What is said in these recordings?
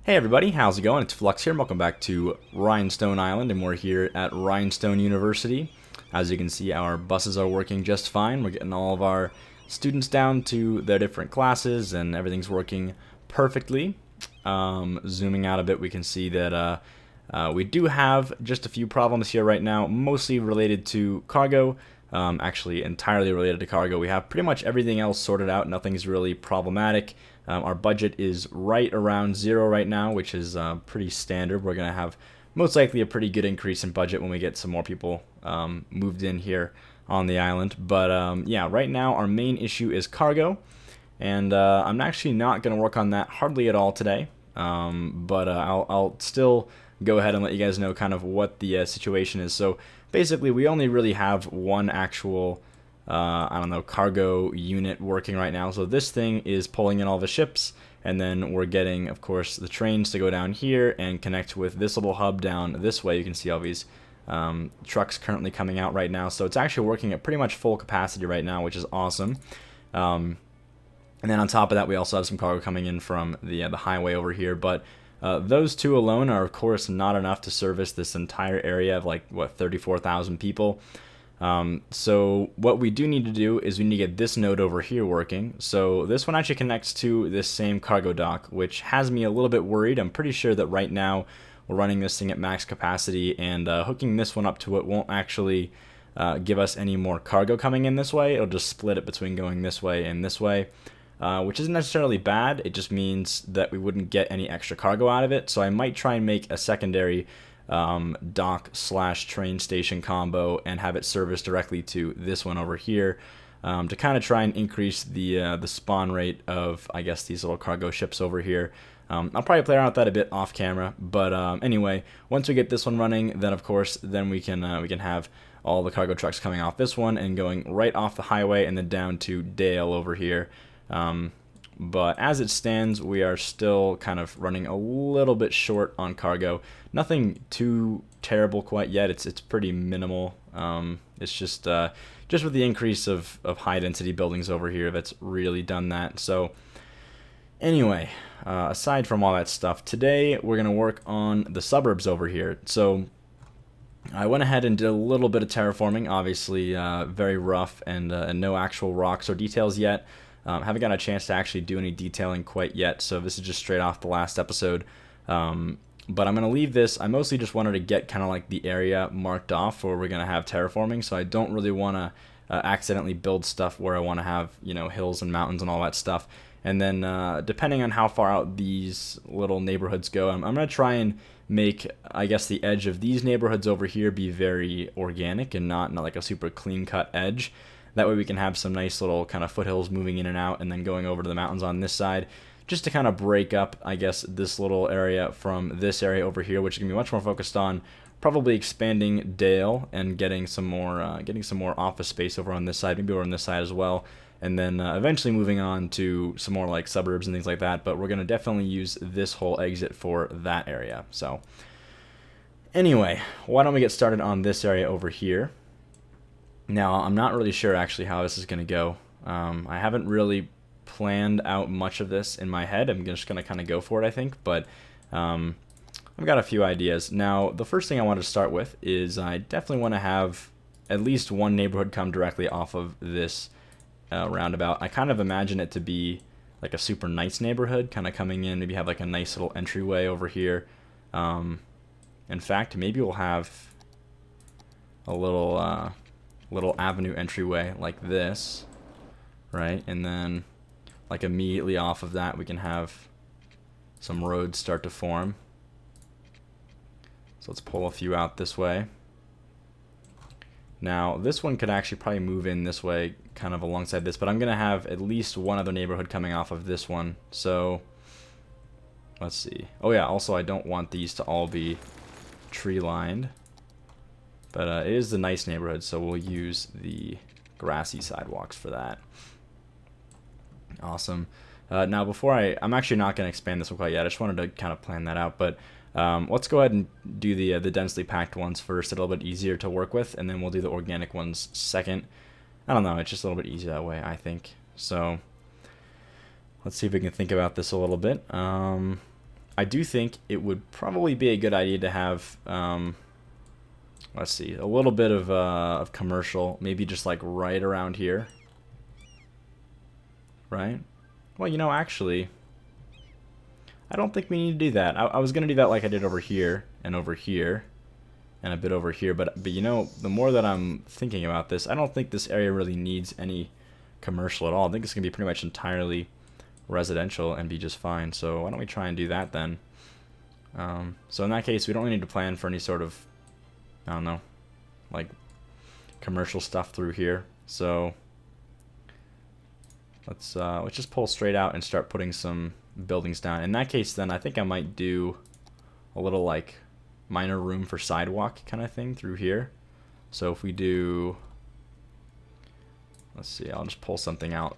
Hey everybody, how's it going? It's Flux here, and welcome back to Rhinestone Island, and we're here at Rhinestone University. As you can see, our buses are working just fine. We're getting all of our students down to their different classes, and everything's working perfectly. Zooming out a bit, we can see that we do have just a few problems here right now, mostly related to cargo. Actually entirely related to cargo. We have pretty much everything else sorted out. Nothing's really problematic. Our budget is right around zero right now, which is pretty standard. We're going to have most likely a pretty good increase in budget when we get some more people moved in here on the island. But yeah, right now our main issue is cargo, and I'm actually not going to work on that hardly at all today. But I'll still go ahead and let you guys know kind of what the situation is. So basically, we only really have one actual I don't know, cargo unit working right now. So this thing is pulling in all the ships, and then we're getting, of course, the trains to go down here and connect with this little hub down this way. You can see all these trucks currently coming out right now. So it's actually working at pretty much full capacity right now, which is awesome. And then on top of that, we also have some cargo coming in from the highway over here. But those two alone are, of course, not enough to service this entire area of, like, what, 34,000 people. So what we do need to do is we need to get this node over here working. So this one actually connects to this same cargo dock, which has me a little bit worried. I'm pretty sure that right now we're running this thing at max capacity, and hooking this one up to it won't actually give us any more cargo coming in this way. It'll just split it between going this way and this way, which isn't necessarily bad. It just means that we wouldn't get any extra cargo out of it. So I might try and make a secondary dock slash train station combo and have it service directly to this one over here, to kind of try and increase the spawn rate of, I guess, these little cargo ships over here. I'll probably play around with that a bit off camera, but anyway, once we get this one running, then of course then we can have all the cargo trucks coming off this one and going right off the highway and then down to Dale over here. But as it stands, we are still kind of running a little bit short on cargo. Nothing too terrible quite yet. It's pretty minimal. It's just with the increase of high density buildings over here that's really done that. So anyway, aside from all that stuff, today we're going to work on the suburbs over here. So I went ahead and did a little bit of terraforming, obviously very rough and no actual rocks or details yet. Haven't got a chance to actually do any detailing quite yet, so this is just straight off the last episode. But I'm going to leave this. I mostly just wanted to get kind of like the area marked off where we're going to have terraforming, so I don't really want to accidentally build stuff where I want to have, you know, hills and mountains and all that stuff. And then depending on how far out these little neighborhoods go, I'm going to try and make, I guess, the edge of these neighborhoods over here be very organic and not like a super clean-cut edge. That way we can have some nice little kind of foothills moving in and out and then going over to the mountains on this side, just to kind of break up, I guess, this little area from this area over here, which is going to be much more focused on probably expanding Dale and getting some more office space over on this side, maybe over on this side as well, and then eventually moving on to some more like suburbs and things like that. But we're going to definitely use this whole exit for that area. So anyway, why don't we get started on this area over here? Now, I'm not really sure actually how this is going to go. I haven't really planned out much of this in my head. I'm just going to kind of go for it, I think. But I've got a few ideas. Now, the first thing I want to start with is I definitely want to have at least one neighborhood come directly off of this roundabout. I kind of imagine it to be like a super nice neighborhood, kind of coming in. Maybe have like a nice little entryway over here. In fact, maybe we'll have a little avenue entryway like this, right? And then like immediately off of that we can have some roads start to form. So let's pull a few out this way. Now this one could actually probably move in this way kind of alongside this, but I'm gonna have at least one other neighborhood coming off of this one. So let's see. Oh yeah, also I don't want these to all be tree lined. But it is the nice neighborhood, so we'll use the grassy sidewalks for that. Awesome. Now, before I'm actually not going to expand this one quite yet. I just wanted to kind of plan that out. But let's go ahead and do the densely packed ones first. A little bit easier to work with, and then we'll do the organic ones second. I don't know. It's just a little bit easier that way, I think. So let's see if we can think about this a little bit. I do think it would probably be a good idea to have, let's see, a little bit of commercial, maybe just like right around here, right? Well, you know, actually, I don't think we need to do that. I was gonna do that like I did over here and a bit over here, but you know, the more that I'm thinking about this, I don't think this area really needs any commercial at all. I think it's gonna be pretty much entirely residential and be just fine. So why don't we try and do that then? So in that case, we don't really need to plan for any sort of, I don't know, like commercial stuff through here. So let's just pull straight out and start putting some buildings down. In that case, then I think I might do a little like minor room for sidewalk kind of thing through here. So if we do, let's see, I'll just pull something out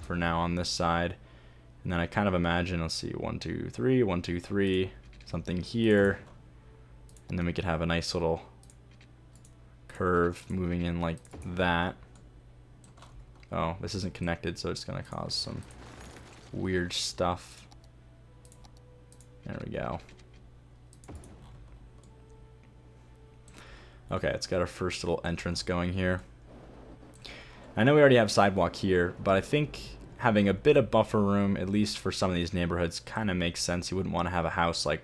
for now on this side. And then I kind of imagine, let's see, 1, 2, 3, 1, 2, 3, something here. And then we could have a nice little curve moving in like that. Oh, this isn't connected, so it's going to cause some weird stuff. There we go. Okay, it's got our first little entrance going here. I know we already have sidewalk here, but I think having a bit of buffer room, at least for some of these neighborhoods, kind of makes sense. You wouldn't want to have a house like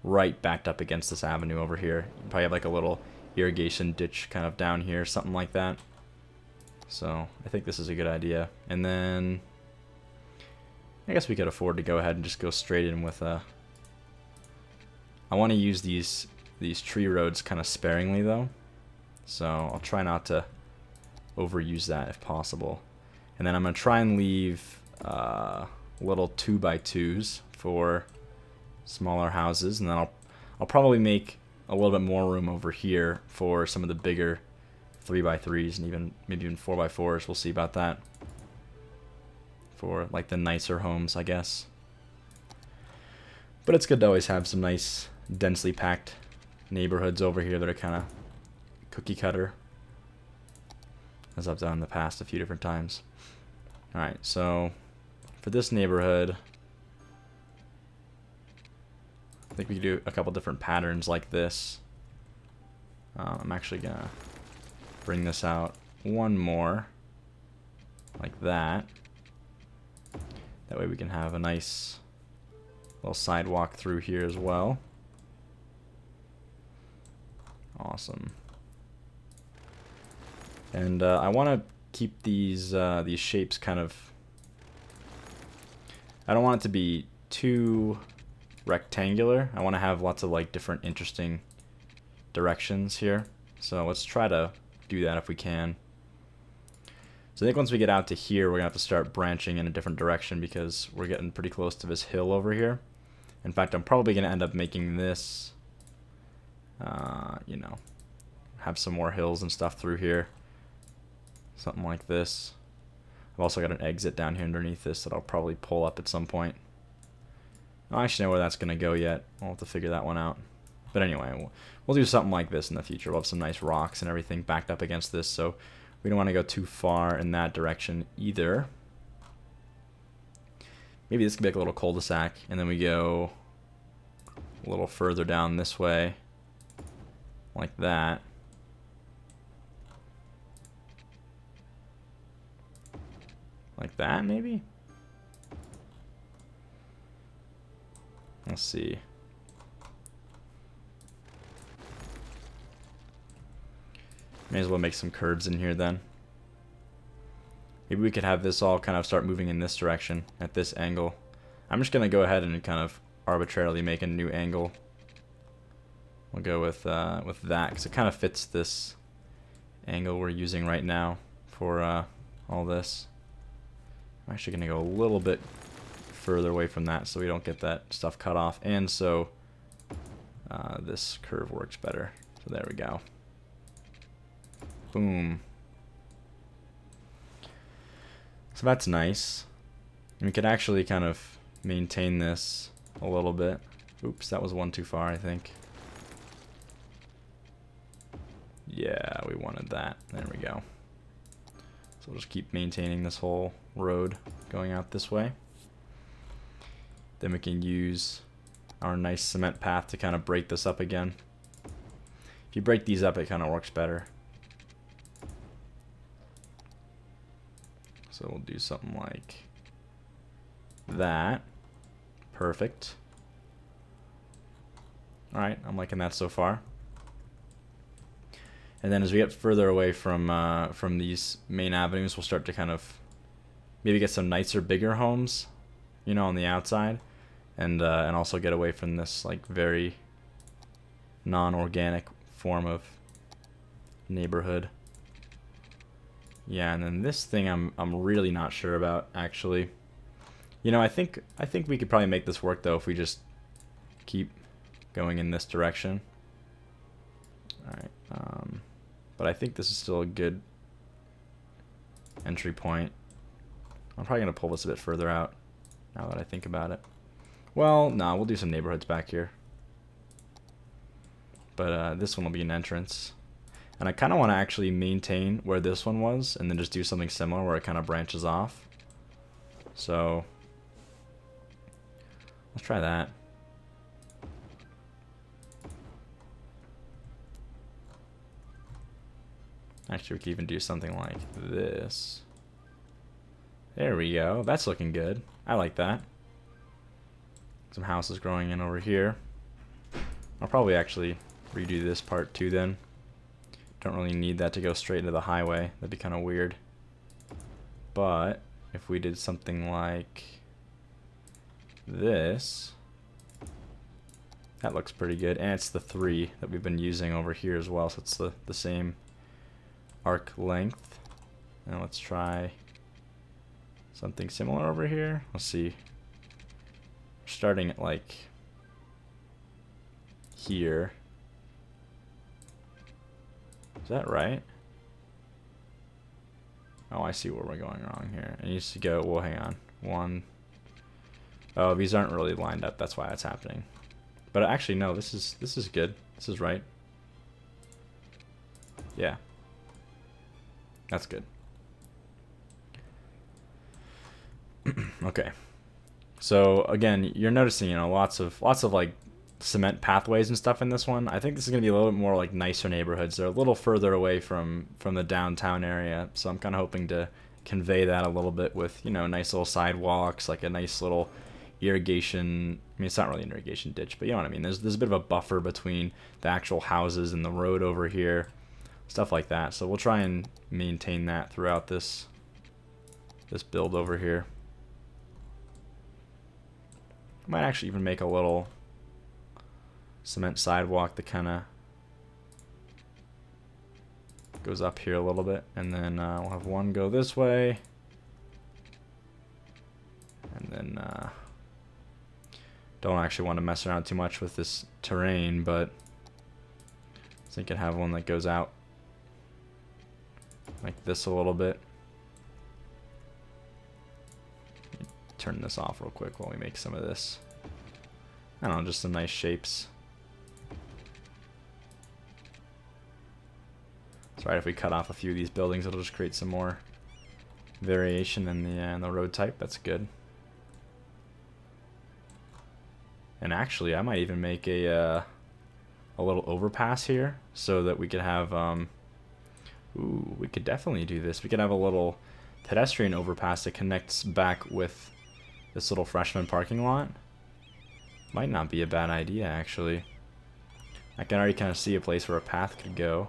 right backed up against this avenue over here. You probably have like a little irrigation ditch kind of down here, something like that. So I think this is a good idea. And then I guess we could afford to go ahead and just go straight in with a... I want to use these tree roads kind of sparingly though. So I'll try not to overuse that if possible. And then I'm going to try and leave little 2x2s for smaller houses. And then I'll probably make a little bit more room over here for some of the bigger 3x3s and even maybe even 4x4s. We'll see about that. For like the nicer homes, I guess. But it's good to always have some nice densely packed neighborhoods over here that are kind of cookie cutter, as I've done in the past a few different times. Alright, so for this neighborhood, I think we could do a couple different patterns like this. I'm actually gonna bring this out one more, like that. That way we can have a nice little sidewalk through here as well. Awesome. And I want to keep these shapes kind of... I don't want it to be too rectangular. I want to have lots of like different interesting directions here. So let's try to do that if we can. So I think once we get out to here, we're going to have to start branching in a different direction because we're getting pretty close to this hill over here. In fact, I'm probably going to end up making this, you know, have some more hills and stuff through here. Something like this. I've also got an exit down here underneath this that I'll probably pull up at some point. I don't actually know where that's going to go yet. I'll have to figure that one out. But anyway, we'll do something like this in the future. We'll have some nice rocks and everything backed up against this, so we don't want to go too far in that direction either. Maybe this could be like a little cul-de-sac, and then we go a little further down this way, like that. Like that, maybe? Let's see. May as well make some curves in here then. Maybe we could have this all kind of start moving in this direction at this angle. I'm just going to go ahead and kind of arbitrarily make a new angle. We'll go with that because it kind of fits this angle we're using right now for all this. I'm actually going to go a little bit further away from that so we don't get that stuff cut off, and so this curve works better. So there we go. Boom. So that's nice. And we could actually kind of maintain this a little bit. Oops, that was one too far, I think. Yeah, we wanted that. There we go. So we'll just keep maintaining this whole road going out this way. Then we can use our nice cement path to kind of break this up again. If you break these up, it kind of works better. So we'll do something like that. Perfect. Alright, I'm liking that so far. And then as we get further away from these main avenues, we'll start to kind of maybe get some nicer, bigger homes, you know, on the outside, and also get away from this like very non-organic form of neighborhood. Yeah, and then this thing I'm really not sure about actually. You know, I think we could probably make this work though if we just keep going in this direction. All right, but I think this is still a good entry point. I'm probably gonna pull this a bit further out now that I think about it. Well, no, we'll do some neighborhoods back here. But this one will be an entrance. And I kind of want to actually maintain where this one was and then just do something similar where it kind of branches off. So let's try that. Actually, we could even do something like this. There we go. That's looking good. I like that. Some houses growing in over here. I'll probably actually redo this part too then. Don't really need that to go straight into the highway. That'd be kind of weird. But if we did something like this, that looks pretty good. And it's the 3 that we've been using over here as well, so it's the same arc length. And let's try something similar over here. Let's see. Starting at like here. Is that right? Oh, I see where we're going wrong here. It needs to go, well, hang on. 1. Oh, these aren't really lined up. That's why that's happening. But actually, no, this is good. This is right. Yeah. That's good. Okay. So again, you're noticing, you know, lots of like cement pathways and stuff in this one. I think this is going to be a little bit more like nicer neighborhoods. They're a little further away from the downtown area, so I'm kind of hoping to convey that a little bit with, you know, nice little sidewalks, like a nice little irrigation. I mean, it's not really an irrigation ditch, but you know what I mean. There's a bit of a buffer between the actual houses and the road over here, stuff like that. So we'll try and maintain that throughout this build over here. I might actually even make a little cement sidewalk that kind of goes up here a little bit, and then we'll have one go this way, and then don't actually want to mess around too much with this terrain, but I think I'd have one that goes out like this a little bit. Turn this off real quick while we make some of this. I don't know, just some nice shapes. That's right, if we cut off a few of these buildings, it'll just create some more variation in the road type. That's good. And actually, I might even make a little overpass here so that we could have, ooh, we could definitely do this. We could have a little pedestrian overpass that connects back with this little freshman parking lot. Might not be a bad idea, actually. I can already kind of see a place where a path could go.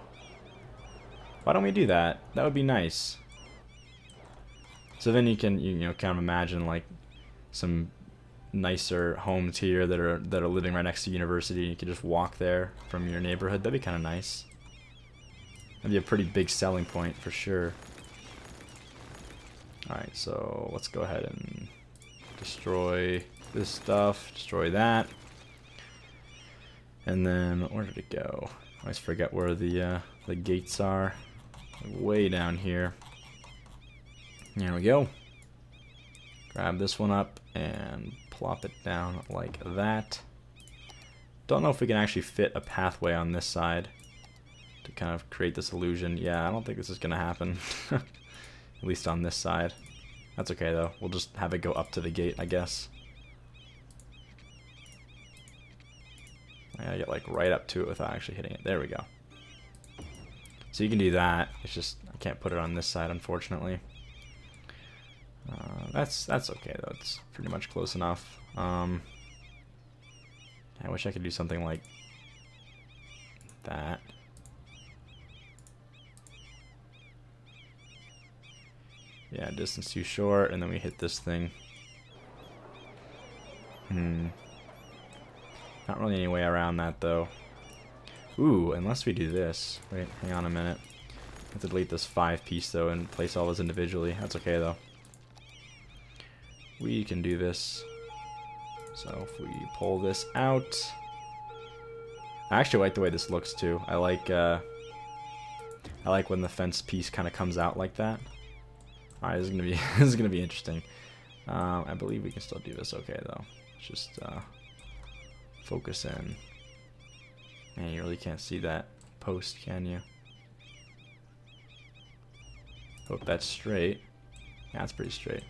Why don't we do that? That would be nice. So then you can, you know, kind of imagine like some nicer homes here that are living right next to university. You could just walk there from your neighborhood. That'd be kind of nice. That'd be a pretty big selling point for sure. Alright, so let's go ahead and destroy this stuff, destroy that. And then, where did it go? I always forget where the gates are. Way down here. There we go. Grab this one up and plop it down like that. Don't know if we can actually fit a pathway on this side to kind of create this illusion. Yeah, I don't think this is going to happen. At least on this side. That's okay though. We'll just have it go up to the gate, I guess. I gotta get like right up to it without actually hitting it. There we go. So you can do that. It's just I can't put it on this side, unfortunately. That's okay though. It's pretty much close enough. I wish I could do something like that. Yeah, distance too short, and then we hit this thing. Not really any way around that though. Ooh, unless we do this. Wait, hang on a minute. I have to delete this 5-piece though and place all those individually. That's okay though. We can do this. So if we pull this out, I actually like the way this looks too. I like when the fence piece kind of comes out like that. All right, this is gonna be this is gonna be interesting. I believe we can still do this okay though. Just focus in. Man, you really can't see that post, can you? Hope that's straight. Yeah, it's pretty straight.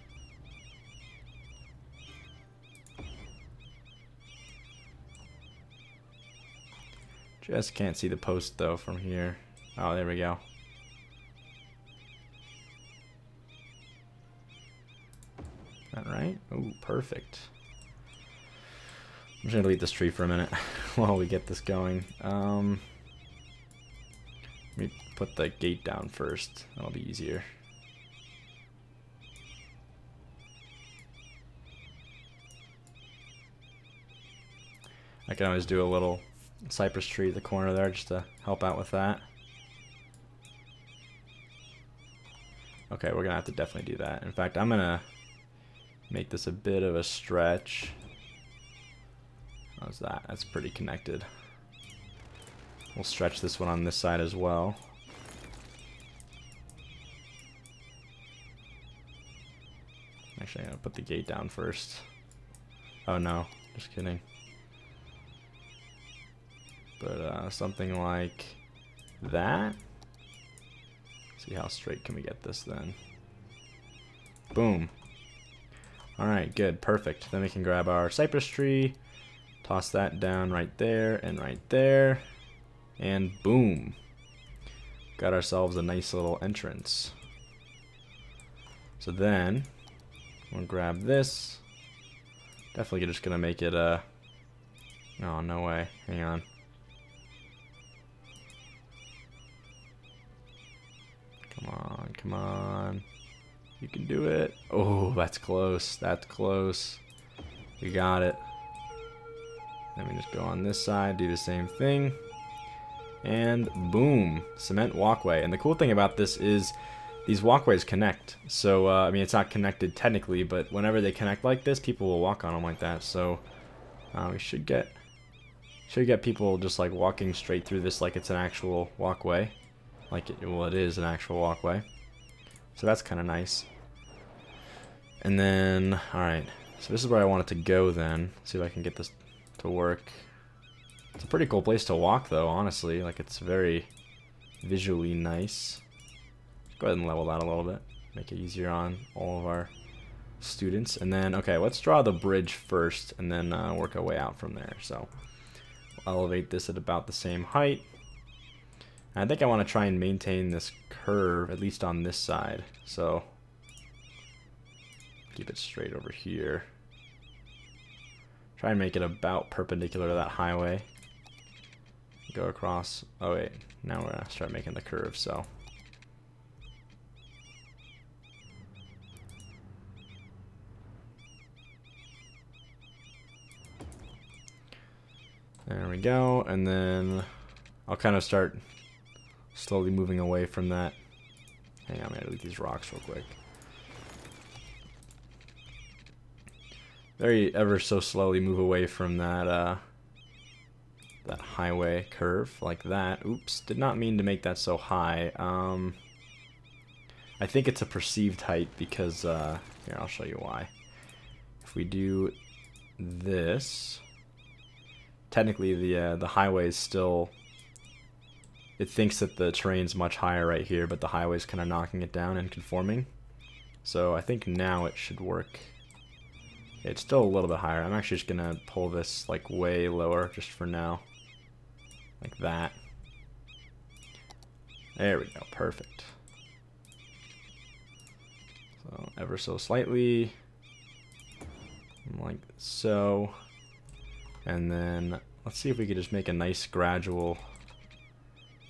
Just can't see the post though from here. Oh, there we go. That right? Ooh, perfect. I'm just gonna delete this tree for a minute while we get this going. Let me put the gate down first. That'll be easier. I can always do a little cypress tree at the corner there just to help out with that. Okay, we're gonna have to definitely do that. In fact, I'm gonna make this a bit of a stretch. How's that? That's pretty connected. We'll stretch this one on this side as well. Actually, I'm gonna put the gate down first. Oh no, just kidding. But something like that. See how straight can we get this then? Boom. Alright, good, perfect. Then we can grab our cypress tree, toss that down right there and right there, and boom. Got ourselves a nice little entrance. So then, we'll grab this. Definitely just gonna make it a... Oh, no way. Hang on. Come on, come on. You can do it. Oh, that's close. That's close. We got it. Then we just go on this side, do the same thing. And boom, cement walkway. And the cool thing about this is these walkways connect. So, I mean, it's not connected technically, but whenever they connect like this, people will walk on them like that. So, we should get people just like walking straight through this like it's an actual walkway. Well, it is an actual walkway. So that's kind of nice. And then, alright, so this is where I want it to go then. See if I can get this to work. It's a pretty cool place to walk though, honestly. Like, it's very visually nice. Go ahead and level that a little bit. Make it easier on all of our students. And then, okay, let's draw the bridge first and then work our way out from there. So, we'll elevate this at about the same height. I think I want to try and maintain this curve, at least on this side. So, keep it straight over here. Try and make it about perpendicular to that highway. Go across. Oh wait, now we're going to start making the curve, so. There we go, and then I'll kind of start slowly moving away from that. Hang on, I'm gonna delete these rocks real quick. Very ever so slowly move away from that that highway curve like that. Oops, did not mean to make that so high. I think it's a perceived height because here, I'll show you why. If we do this, technically the highway is still, it thinks that the terrain's much higher right here, but the highway's kind of knocking it down and conforming. So I think now it should work. It's still a little bit higher. I'm actually just gonna pull this like way lower just for now. like that. There we go, perfect. So ever so slightly, like so. And then let's see if we could just make a nice gradual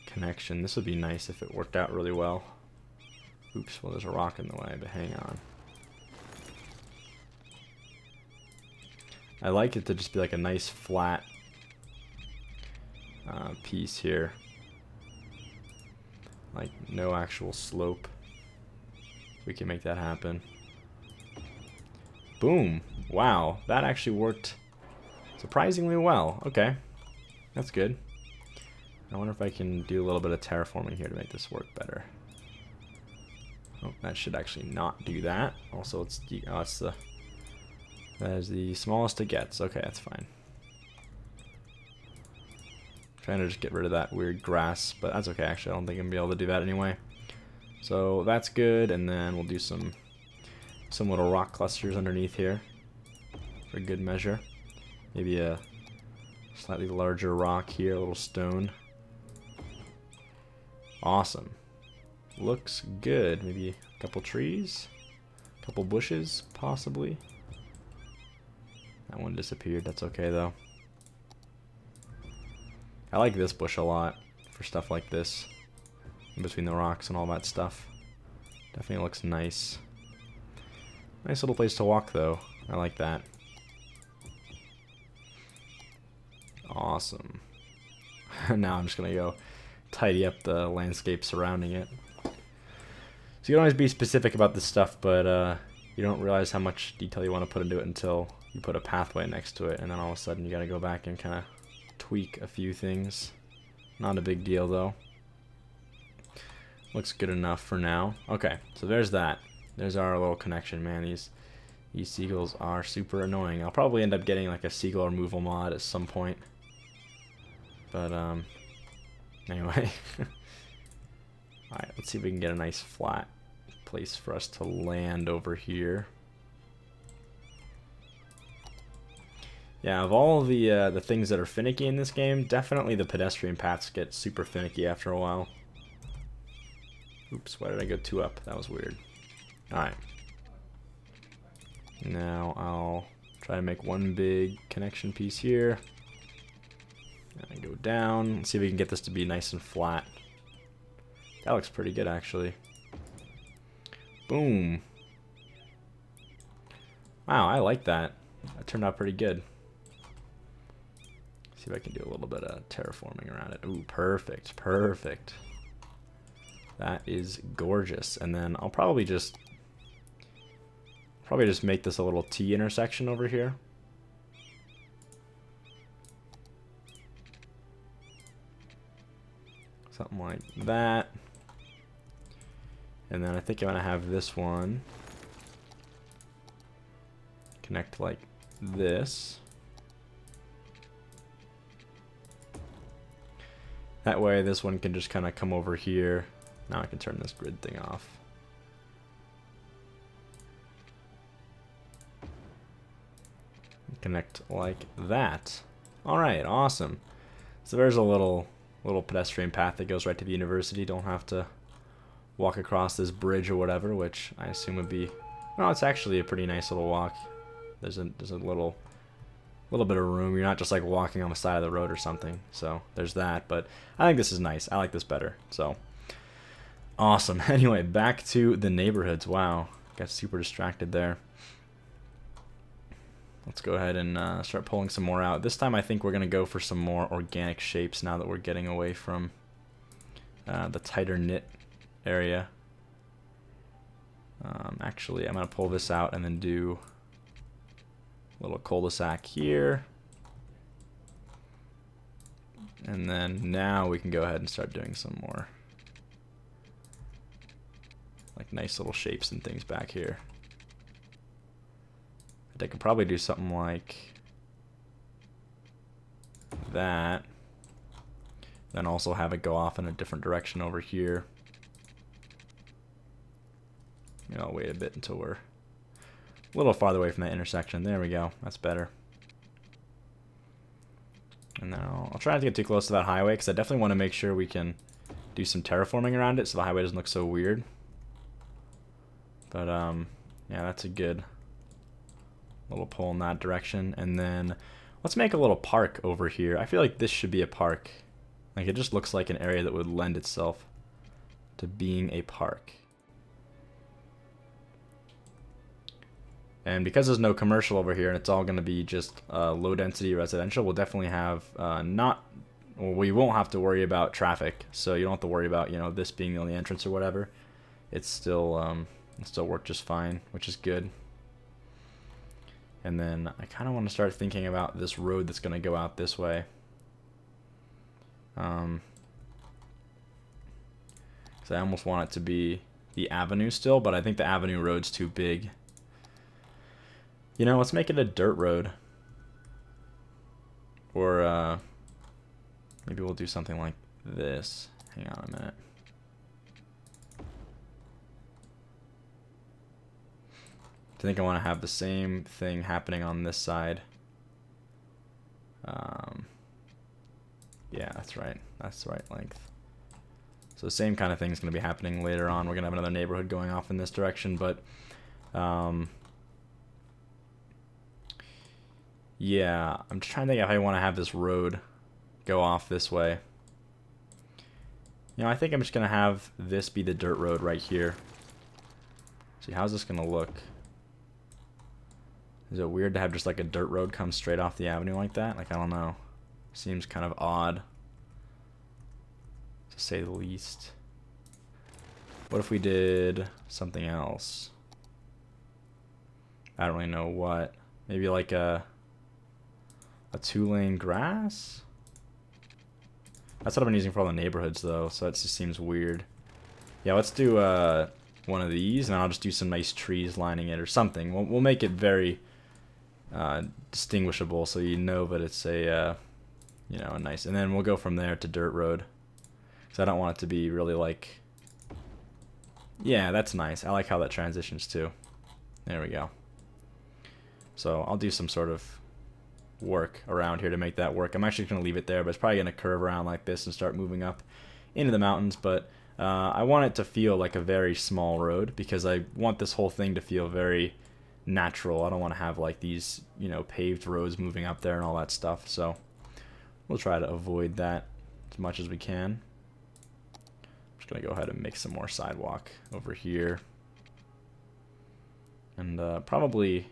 connection. This would be nice if it worked out really well. Oops, well there's a rock in the way, but hang on. I like it to just be like a nice flat piece here. Like no actual slope. We can make that happen. Boom. Wow, that actually worked surprisingly well. Okay, that's good. I wonder if I can do a little bit of terraforming here to make this work better. Oh, that should actually not do that. Also, it's that is the smallest it gets. Okay, that's fine. Trying to just get rid of that weird grass, but that's okay. Actually, I don't think I'm gonna be able to do that anyway. So that's good, and then we'll do some little rock clusters underneath here for good measure. Maybe a slightly larger rock here, a little stone. Awesome. Looks good. Maybe a couple trees, a couple bushes, possibly. That one disappeared. That's okay though. I like this bush a lot for stuff like this, in between the rocks and all that stuff. Definitely looks nice. Nice little place to walk though. I like that. Awesome. Now I'm just gonna go tidy up the landscape surrounding it. So you can always be specific about this stuff, but you don't realize how much detail you want to put into it until you put a pathway next to it, and then all of a sudden you gotta go back and kind of tweak a few things. Not a big deal though. Looks good enough for now. Okay, so there's that. There's our little connection. Man, these seagulls are super annoying. I'll probably end up getting like a seagull removal mod at some point. But anyway. Alright, let's see if we can get a nice flat place for us to land over here. Yeah, of all the things that are finicky in this game, definitely the pedestrian paths get super finicky after a while. Oops, why did I go 2 up? That was weird. Alright. Now I'll try to make one big connection piece here. And go down. Let's see if we can get this to be nice and flat. That looks pretty good, actually. Boom. Wow, I like that. That turned out pretty good. See if I can do a little bit of terraforming around it. Ooh, perfect, perfect. That is gorgeous. And then I'll probably just make this a little T intersection over here. Something like that. And then I think I'm gonna have this one connect like this. That way this one can just kind of come over here. Now I can turn this grid thing off. Connect like that. Alright, awesome. So there's a little pedestrian path that goes right to the university. Don't have to walk across this bridge or whatever, which I assume would be... No, it's actually a pretty nice little walk. There's a little bit of room. You're not just like walking on the side of the road or something. So there's that, but I think this is nice. I like this better. So awesome. Anyway, back to the neighborhoods. Wow, got super distracted there. Let's go ahead and start pulling some more out. This time I think we're going to go for some more organic shapes now that we're getting away from the tighter knit area. Actually, I'm going to pull this out and then do a little cul-de-sac here. And then now we can go ahead and start doing some more like nice little shapes and things back here. I could probably do something like that, then also have it go off in a different direction over here. Maybe I'll wait a bit until we're a little farther away from that intersection. There we go. That's better. And then I'll try not to get too close to that highway, because I definitely want to make sure we can do some terraforming around it so the highway doesn't look so weird. But, yeah, that's a good little pull in that direction. And then let's make a little park over here. I feel like this should be a park. Like, it just looks like an area that would lend itself to being a park. And because there's no commercial over here and it's all going to be just low density residential, we'll definitely have we won't have to worry about traffic. So you don't have to worry about, you know, this being the only entrance or whatever. It's still work just fine, which is good. And then I kind of want to start thinking about this road that's going to go out this way. Because I almost want it to be the avenue still, but I think the avenue road's too big. You know, let's make it a dirt road. Or maybe we'll do something like this. Hang on a minute. I think I want to have the same thing happening on this side. Yeah, that's right. That's the right length. So the same kind of thing is going to be happening later on. We're going to have another neighborhood going off in this direction, but yeah, I'm just trying to think if I want to have this road go off this way. You know, I think I'm just going to have this be the dirt road right here. See, how's this going to look? Is it weird to have just like a dirt road come straight off the avenue like that? Like, I don't know. Seems kind of odd, to say the least. What if we did something else? I don't really know what. Maybe like a 2-lane grass? That's what I've been using for all the neighborhoods though, so it just seems weird. Yeah, let's do one of these, and I'll just do some nice trees lining it or something. We'll make it very distinguishable, so you know that it's a you know, a nice. And then we'll go from there to dirt road, because I don't want it to be really like. Yeah, that's nice. I like how that transitions too. There we go. So I'll do some sort of work around here to make that work. I'm actually going to leave it there, but it's probably going to curve around like this and start moving up into the mountains. But I want it to feel like a very small road, because I want this whole thing to feel very natural. I don't want to have like these, you know, paved roads moving up there and all that stuff. So we'll try to avoid that as much as we can. I'm just going to go ahead and make some more sidewalk over here. And probably,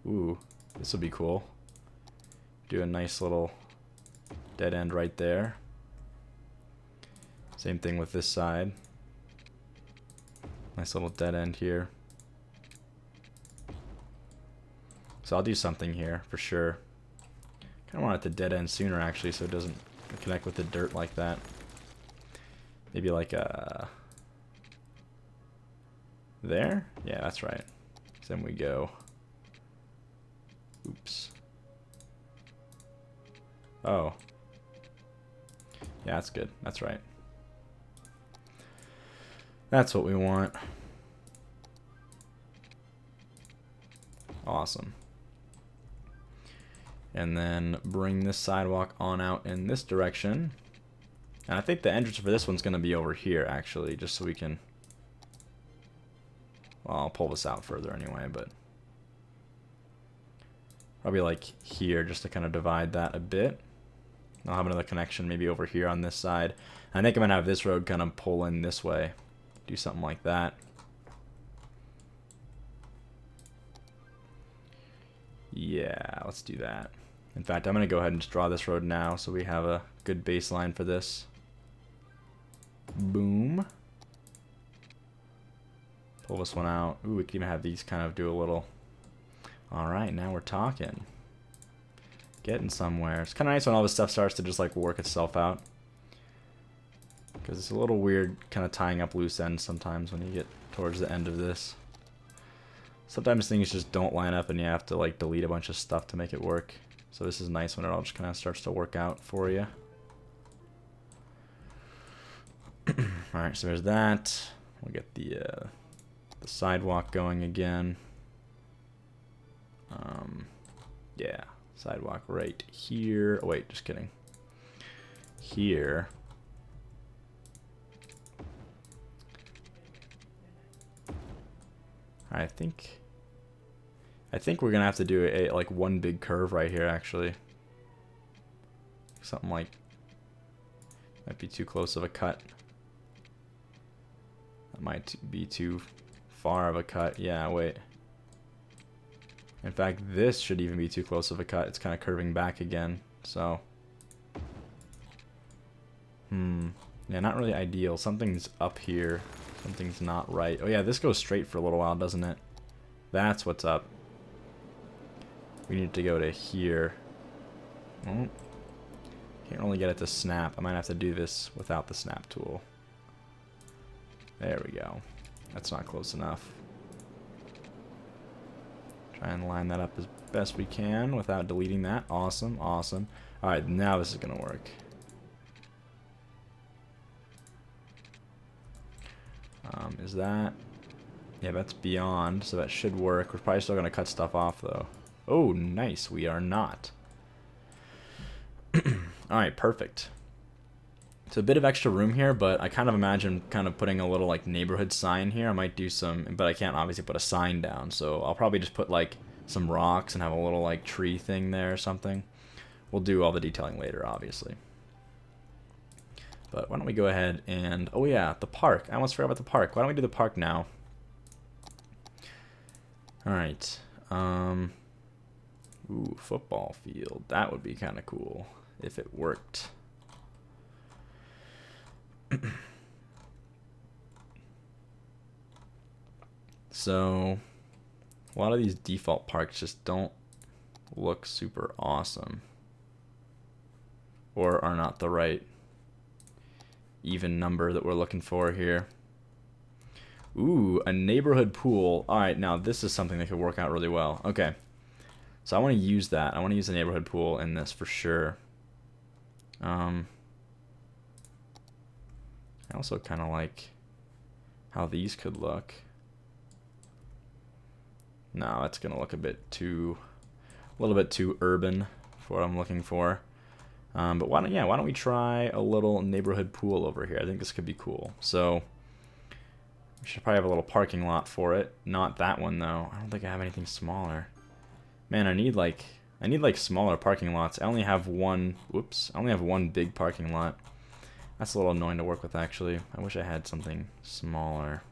ooh, this will be cool. Do a nice little dead end right there. Same thing with this side. Nice little dead end here. So I'll do something here for sure. Kind of want it to dead end sooner actually, so it doesn't connect with the dirt like that. Maybe like a there? Yeah, that's right. Then we go. Oops. Oh. Yeah, that's good. That's right. That's what we want. Awesome. And then bring this sidewalk on out in this direction. And I think the entrance for this one's going to be over here, actually, just so we can. Well, I'll pull this out further anyway, but probably like here, just to kind of divide that a bit. I'll have another connection maybe over here on this side. I think I'm going to have this road kind of pull in this way. Do something like that. Yeah, let's do that. In fact, I'm going to go ahead and just draw this road now so we have a good baseline for this. Boom. Pull this one out. Ooh, we can even have these kind of do a little. Alright, now we're talking. Getting somewhere. It's kind of nice when all this stuff starts to just like work itself out. Because it's a little weird kind of tying up loose ends sometimes when you get towards the end of this. Sometimes things just don't line up and you have to like delete a bunch of stuff to make it work. So this is nice when it all just kind of starts to work out for you. Alright, so there's that. We'll get the sidewalk going again. Yeah, sidewalk right here. Oh, wait, just kidding. Here. I think we're gonna have to do a like one big curve right here actually. Something like might be too close of a cut. That might be too far of a cut. Yeah, wait. In fact, this should even be too close of a cut. It's kind of curving back again. So, yeah, not really ideal. Something's up here. Something's not right. Oh yeah, this goes straight for a little while, doesn't it? That's what's up. We need to go to here. Oh. Can't really get it to snap. I might have to do this without the snap tool. There we go. That's not close enough. Try and line that up as best we can without deleting that. Awesome, awesome. Alright, now this is going to work. Is that... Yeah, that's beyond, so that should work. We're probably still going to cut stuff off, though. Oh, nice. We are not. Alright, perfect. So a bit of extra room here, but I kind of imagine kind of putting a little like neighborhood sign here. I might do some, but I can't obviously put a sign down, so I'll probably just put like some rocks and have a little like tree thing there or something. We'll do all the detailing later, obviously. But why don't we go ahead and, oh yeah, the park. I almost forgot about the park. Why don't we do the park now? Alright. Ooh, football field. That would be kind of cool if it worked. So, a lot of these default parks just don't look super awesome. Or are not the right even number that we're looking for here. Ooh, a neighborhood pool. Alright, now this is something that could work out really well. Okay. So I want to use that. I want to use the neighborhood pool in this for sure. I also kind of like how these could look. No, that's going to look a little bit too urban for what I'm looking for. But why don't we try a little neighborhood pool over here? I think this could be cool. So we should probably have a little parking lot for it. Not that one though. I don't think I have anything smaller. Man, I need like smaller parking lots. I only have one. Whoops! I only have one big parking lot. That's a little annoying to work with, actually. I wish I had something smaller.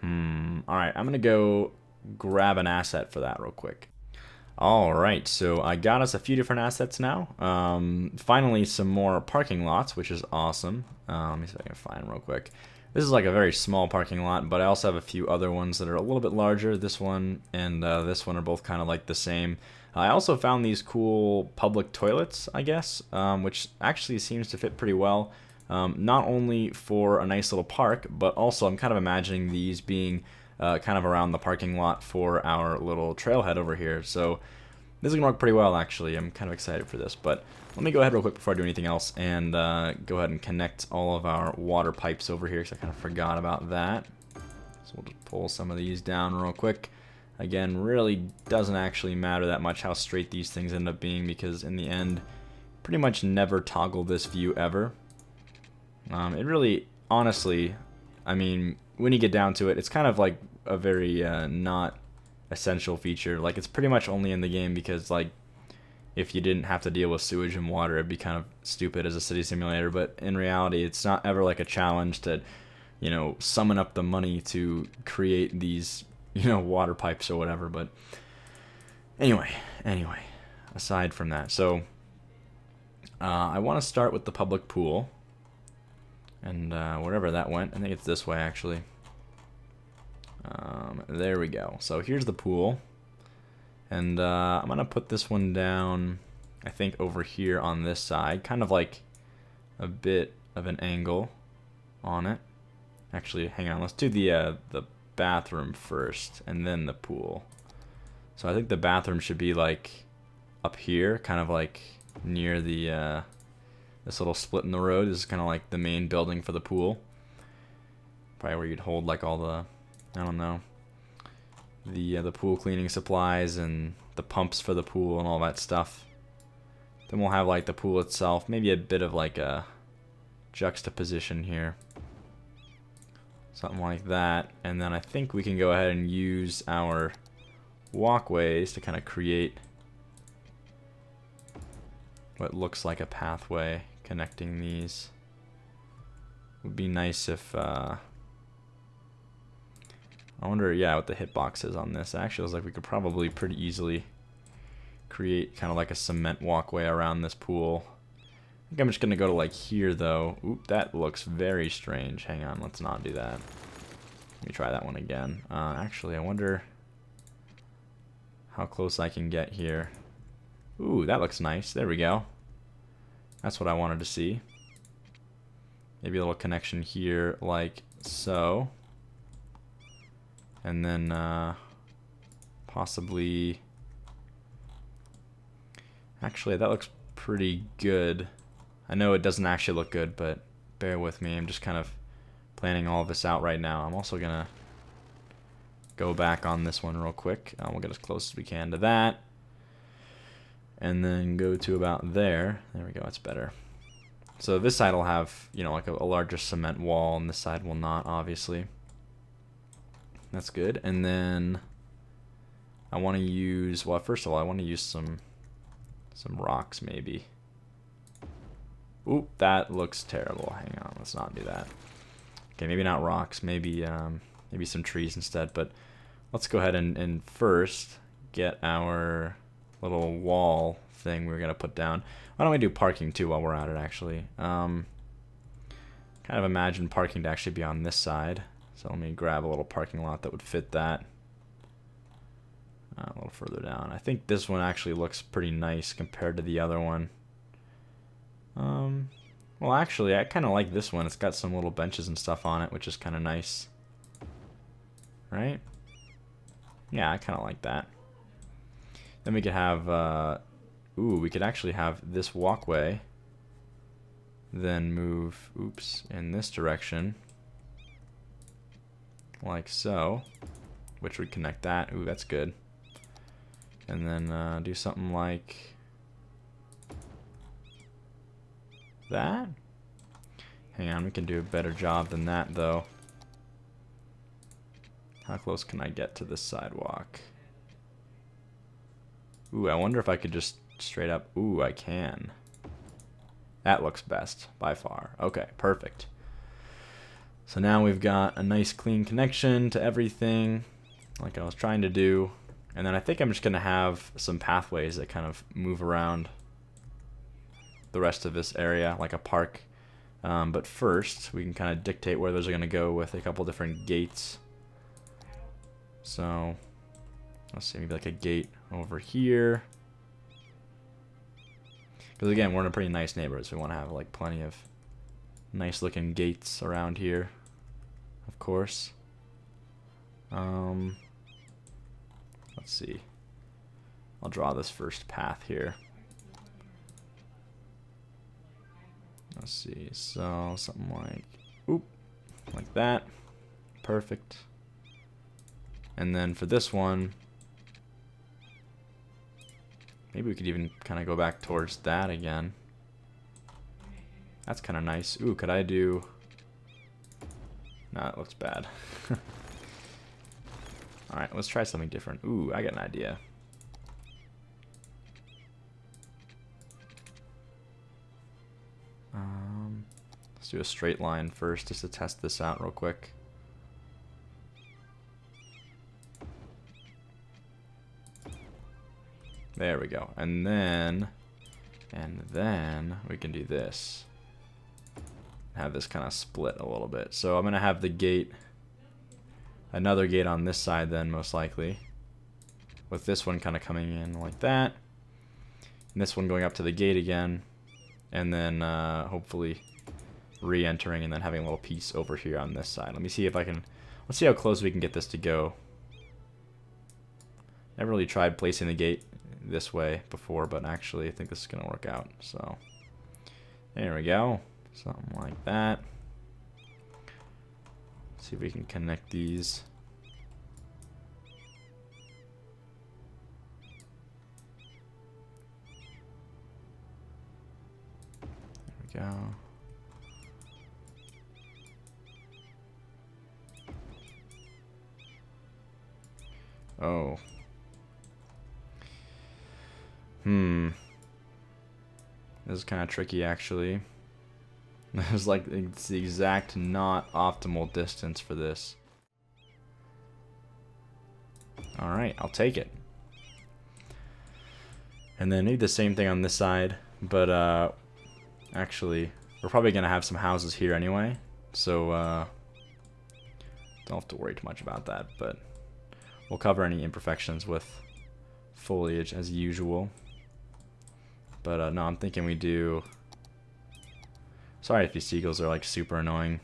Alright, I'm going to go grab an asset for that real quick. Alright, so I got us a few different assets now. Finally, some more parking lots, which is awesome. Let me see if I can find them real quick. This is like a very small parking lot, but I also have a few other ones that are a little bit larger. This one and this one are both kind of like the same. I also found these cool public toilets, I guess, which actually seems to fit pretty well. Not only for a nice little park, but also I'm kind of imagining these being kind of around the parking lot for our little trailhead over here. So this is going to work pretty well, actually. I'm kind of excited for this. But let me go ahead real quick before I do anything else and go ahead and connect all of our water pipes over here, because I kind of forgot about that. So we'll just pull some of these down real quick. Again, really doesn't actually matter that much how straight these things end up being, because in the end, pretty much never toggle this view ever. It really, honestly, I mean, when you get down to it, it's kind of like a very not essential feature. Like, it's pretty much only in the game because, like, if you didn't have to deal with sewage and water, it'd be kind of stupid as a city simulator. But in reality, it's not ever like a challenge to, you know, summon up the money to create these, you know, water pipes or whatever. But anyway, aside from that, so I want to start with the public pool, and wherever that went, I think it's this way actually. There we go. So here's the pool, and I'm gonna put this one down, I think over here on this side, kind of like a bit of an angle on it. Actually, hang on, let's do the bathroom first and then the pool. So I think the bathroom should be like up here, kind of like near the this little split in the road. This is kind of like the main building for the pool, probably where you'd hold like all the, I don't know, the pool cleaning supplies and the pumps for the pool and all that stuff. Then we'll have like the pool itself, maybe a bit of like a juxtaposition here. Something like that. And then I think we can go ahead and use our walkways to kind of create what looks like a pathway connecting these. Would be nice if I wonder, yeah, what the hitbox is on this. Actually, it looks like we could probably pretty easily create kind of like a cement walkway around this pool. I think I'm just gonna go to like here though. Oop, that looks very strange. Hang on, let's not do that. Let me try that one again. Actually, I wonder how close I can get here. Ooh, that looks nice. There we go. That's what I wanted to see. Maybe a little connection here like so. And then possibly... Actually, that looks pretty good. I know it doesn't actually look good, but bear with me. I'm just kind of planning all of this out right now. I'm also going to go back on this one real quick. We'll get as close as we can to that. And then go to about there. There we go, that's better. So this side will have, you know, like a larger cement wall, and this side will not, obviously. That's good. And then I want to use, well, first of all, I want to use some rocks, maybe. Oop, that looks terrible. Hang on, let's not do that. Okay, maybe not rocks, maybe maybe some trees instead. But let's go ahead and first get our little wall thing we're gonna put down. Why don't we do parking too while we're at it, actually? Kind of imagine parking to actually be on this side. So let me grab a little parking lot that would fit that. A little further down. I think this one actually looks pretty nice compared to the other one. Well, actually, I kind of like this one. It's got some little benches and stuff on it, which is kind of nice. Right? Yeah, I kind of like that. Then we could have, ooh, we could actually have this walkway. Then move, oops, in this direction. Like so. Which would connect that. Ooh, that's good. And then do something like that. Hang on, we can do a better job than that though. How close can I get to this sidewalk? Ooh, I wonder if I could just straight up. Ooh, I can. That looks best by far. Okay, perfect. So now we've got a nice clean connection to everything like I was trying to do. And then I think I'm just going to have some pathways that kind of move around the rest of this area, like a park. But first, we can kind of dictate where those are going to go with a couple different gates. So, let's see, maybe like a gate over here. Because again, we're in a pretty nice neighborhood, so we want to have like plenty of nice looking gates around here, of course. Let's see. I'll draw this first path here. Let's see. So something like, oop, like that. Perfect. And then for this one, maybe we could even kind of go back towards that again. That's kind of nice. Ooh, could I do... Nah, it looks bad. Alright, let's try something different. Ooh, I got an idea. Let's do a straight line first just to test this out real quick. There we go. And then we can do this. Have this kind of split a little bit. So I'm going to have the gate, another gate on this side then most likely. With this one kind of coming in like that. And this one going up to the gate again. And then hopefully re-entering and then having a little piece over here on this side. Let me see if I can, let's see how close we can get this to go. Never really tried placing the gate this way before, but actually I think this is going to work out. So there we go. Something like that. See if we can connect these. go. Oh. This is kind of tricky, actually. It's like it's the exact not optimal distance for this. Alright, I'll take it. And then maybe the same thing on this side, but actually, we're probably going to have some houses here anyway, so don't have to worry too much about that, but we'll cover any imperfections with foliage as usual. But no, I'm thinking we do... Sorry if these seagulls are like super annoying.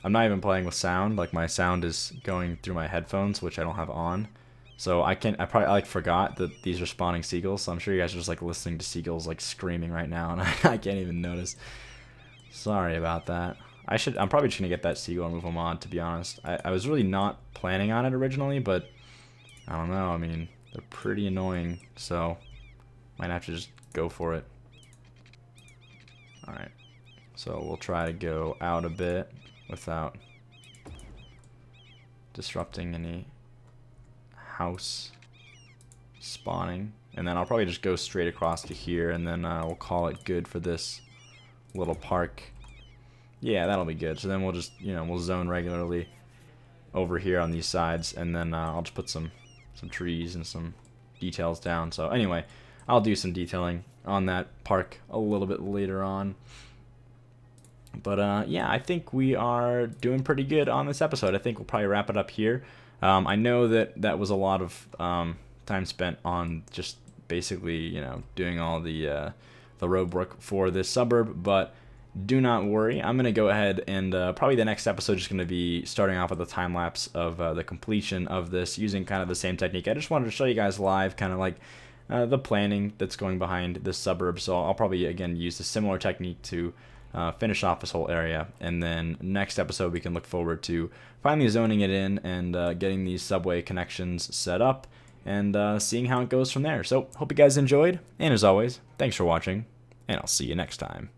I'm not even playing with sound, like my sound is going through my headphones, which I don't have on. So I probably like forgot that these are spawning seagulls, so I'm sure you guys are just like listening to seagulls like screaming right now, and I can't even notice. Sorry about that. I'm probably just gonna get that seagull and move them on, to be honest. I was really not planning on it originally, but I don't know, I mean, they're pretty annoying, so might have to just go for it. Alright, so we'll try to go out a bit without disrupting any house spawning, and then I'll probably just go straight across to here, and then we'll call it good for this little park. Yeah, that'll be good. So then we'll just, you know, we'll zone regularly over here on these sides, and then I'll just put some trees and some details down. So anyway, I'll do some detailing on that park a little bit later on. But yeah, I think we are doing pretty good on this episode. I think we'll probably wrap it up here. I know that was a lot of time spent on just basically, you know, doing all the road work for this suburb, but do not worry. I'm going to go ahead and probably the next episode is going to be starting off with a time lapse of the completion of this using kind of the same technique. I just wanted to show you guys live kind of like the planning that's going behind this suburb. So I'll probably, again, use a similar technique to finish off this whole area, and then next episode we can look forward to finally zoning it in and getting these subway connections set up and seeing how it goes from there. So hope you guys enjoyed, and as always, thanks for watching, and I'll see you next time.